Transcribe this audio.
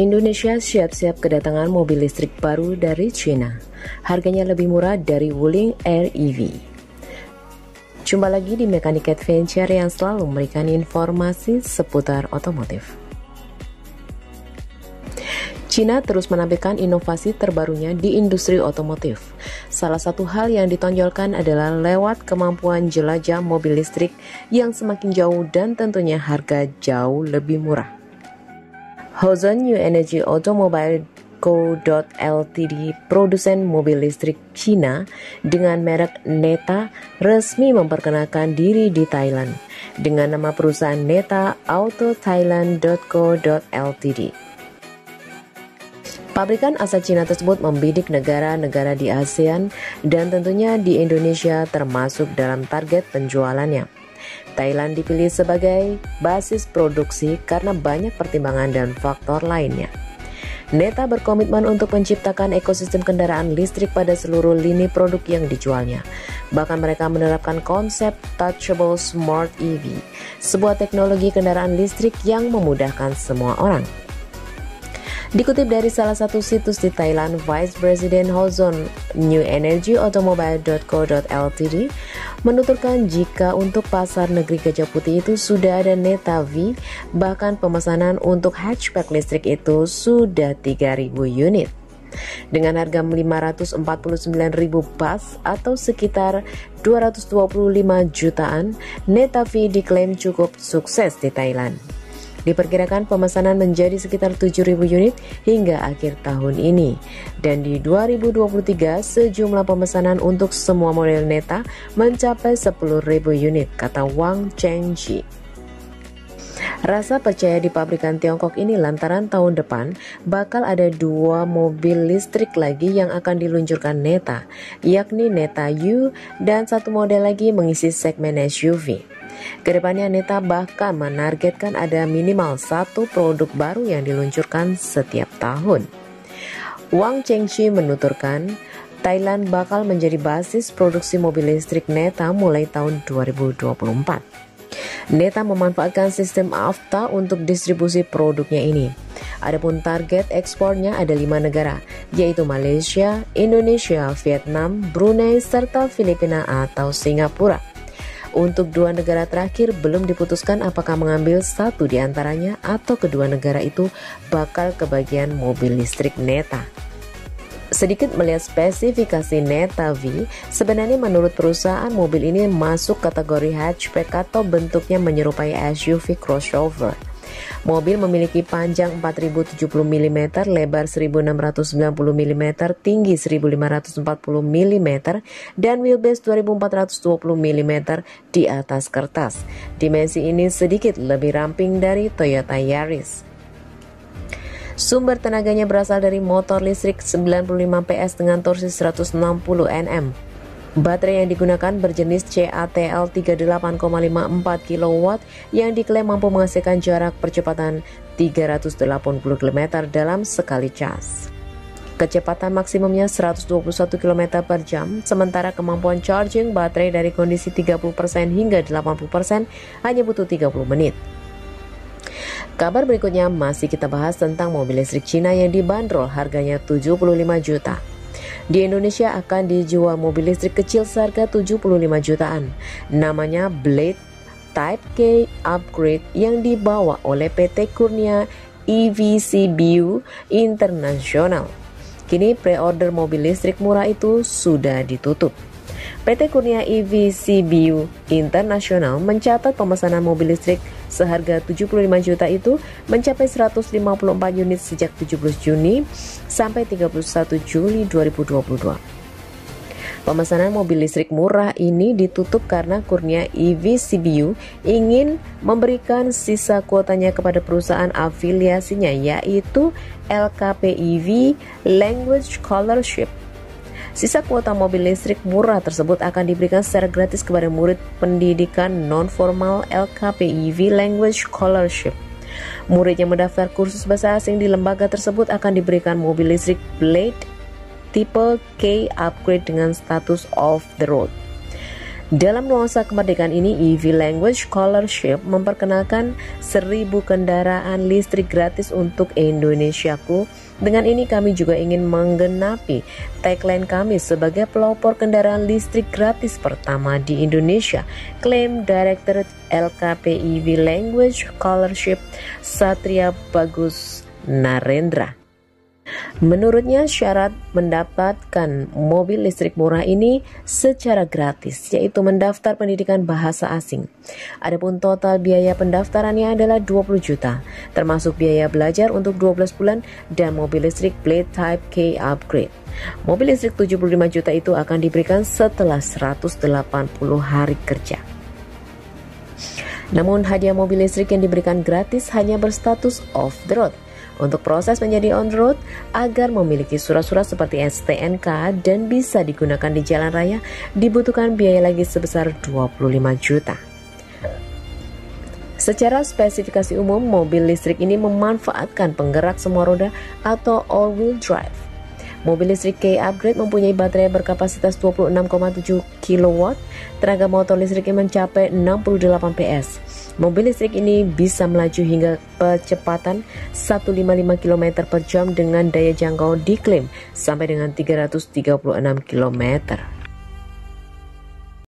Indonesia siap-siap kedatangan mobil listrik baru dari China. Harganya lebih murah dari Wuling Air EV. Jumpa lagi di Mechanic Adventure yang selalu memberikan informasi seputar otomotif. China terus menampilkan inovasi terbarunya di industri otomotif. Salah satu hal yang ditonjolkan adalah lewat kemampuan jelajah mobil listrik yang semakin jauh dan tentunya harga jauh lebih murah. Hozon New Energy Automobile Co. Ltd, produsen mobil listrik Cina dengan merek NETA, resmi memperkenalkan diri di Thailand dengan nama perusahaan NETA Auto Thailand Co. Ltd. Pabrikan asal Cina tersebut membidik negara-negara di ASEAN dan tentunya di Indonesia termasuk dalam target penjualannya. Thailand dipilih sebagai basis produksi karena banyak pertimbangan dan faktor lainnya. NETA berkomitmen untuk menciptakan ekosistem kendaraan listrik pada seluruh lini produk yang dijualnya. Bahkan mereka menerapkan konsep Touchable Smart EV, sebuah teknologi kendaraan listrik yang memudahkan semua orang. Dikutip dari salah satu situs di Thailand, Vice President Hozon New Energy Automobile Co. Ltd menuturkan jika untuk pasar negeri Gajah Putih itu sudah ada NETA V, bahkan pemesanan untuk hatchback listrik itu sudah 3.000 unit. Dengan harga 549.000 bas atau sekitar 225 jutaan, NETA V diklaim cukup sukses di Thailand. Diperkirakan pemesanan menjadi sekitar 7.000 unit hingga akhir tahun ini. Dan di 2023, sejumlah pemesanan untuk semua model NETA mencapai 10.000 unit, kata Wang Chengji. Rasa percaya di pabrikan Tiongkok ini lantaran tahun depan bakal ada 2 mobil listrik lagi yang akan diluncurkan NETA, yakni NETA U dan satu model lagi mengisi segmen SUV. Kedepannya NETA bahkan menargetkan ada minimal 1 produk baru yang diluncurkan setiap tahun. Wang Chengxi menuturkan, Thailand bakal menjadi basis produksi mobil listrik NETA mulai tahun 2024. NETA memanfaatkan sistem AFTA untuk distribusi produknya ini. Adapun target ekspornya ada 5 negara, yaitu Malaysia, Indonesia, Vietnam, Brunei, serta Filipina atau Singapura. Untuk 2 negara terakhir belum diputuskan apakah mengambil satu di antaranya atau kedua negara itu bakal kebagian mobil listrik NETA. Sedikit melihat spesifikasi NETA V, sebenarnya menurut perusahaan mobil ini masuk kategori hatchback atau bentuknya menyerupai SUV crossover. Mobil memiliki panjang 4070 mm, lebar 1690 mm, tinggi 1540 mm, dan wheelbase 2420 mm di atas kertas. Dimensi ini sedikit lebih ramping dari Toyota Yaris. Sumber tenaganya berasal dari motor listrik 95 PS dengan torsi 160 Nm. Baterai yang digunakan berjenis CATL 38,54 kW yang diklaim mampu menghasilkan jarak percepatan 380 km dalam sekali cas. Kecepatan maksimumnya 121 km per jam, sementara kemampuan charging baterai dari kondisi 30% hingga 80% hanya butuh 30 menit. Kabar berikutnya masih kita bahas tentang mobil listrik Cina yang dibanderol harganya 75 juta. Di Indonesia akan dijual mobil listrik kecil seharga 75 jutaan. Namanya Blade Type K Upgrade yang dibawa oleh PT Kurnia EV CBU Internasional. Kini pre-order mobil listrik murah itu sudah ditutup. PT Kurnia EV CBU Internasional mencatat pemesanan mobil listrik seharga 75 juta itu mencapai 154 unit sejak 17 Juni sampai 31 Juli 2022. Pemesanan mobil listrik murah ini ditutup karena Kurnia EV CBU ingin memberikan sisa kuotanya kepada perusahaan afiliasinya, yaitu LKP EV Language Scholarship. Sisa kuota mobil listrik murah tersebut akan diberikan secara gratis kepada murid pendidikan non-formal LKPIV Language Scholarship. Murid yang mendaftar kursus bahasa asing di lembaga tersebut akan diberikan mobil listrik Blade tipe K upgrade dengan status off the road. Dalam nuansa kemerdekaan ini, EV Language Scholarship memperkenalkan 1.000 kendaraan listrik gratis untuk Indonesiaku. Dengan ini kami juga ingin menggenapi tagline kami sebagai pelopor kendaraan listrik gratis pertama di Indonesia, klaim Director LKPIV Language Scholarship Satria Bagus Narendra. Menurutnya, syarat mendapatkan mobil listrik murah ini secara gratis, yaitu mendaftar pendidikan bahasa asing. Adapun total biaya pendaftarannya adalah 20 juta, termasuk biaya belajar untuk 12 bulan dan mobil listrik Blade Type K Upgrade. Mobil listrik 75 juta itu akan diberikan setelah 180 hari kerja. Namun, hadiah mobil listrik yang diberikan gratis hanya berstatus off the road. Untuk proses menjadi on the road, agar memiliki surat-surat seperti STNK dan bisa digunakan di jalan raya, dibutuhkan biaya lagi sebesar 25 juta. Secara spesifikasi umum, mobil listrik ini memanfaatkan penggerak semua roda atau all-wheel drive. Mobil listrik K Upgrade mempunyai baterai berkapasitas 26,7 kW, tenaga motor listriknya mencapai 68 PS. Mobil listrik ini bisa melaju hingga kecepatan 155 km per jam dengan daya jangkau diklaim sampai dengan 336 km.